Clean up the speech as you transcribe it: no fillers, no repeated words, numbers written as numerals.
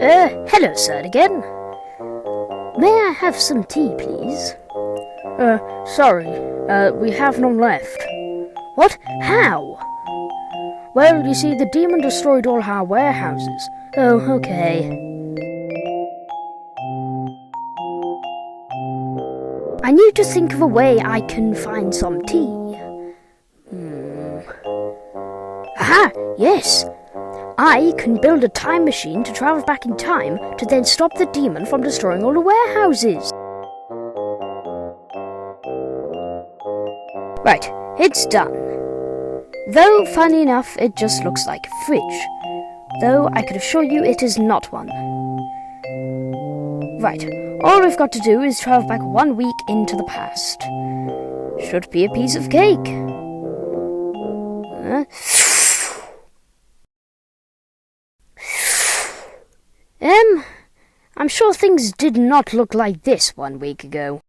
Hello, sir, again. May I have some tea, please? Sorry, we have none left. What? How? Well, you see, the demon destroyed all our warehouses. Oh, okay. I need to think of a way I can find some tea. Aha! Yes! I can build a time machine to travel back in time to then stop the demon from destroying all the warehouses. Right, it's done. Though, funny enough, it just looks like a fridge. Though I could assure you it is not one. Right, all we've got to do is travel back 1 week into the past. Should be a piece of cake. I'm sure things did not look like this 1 week ago.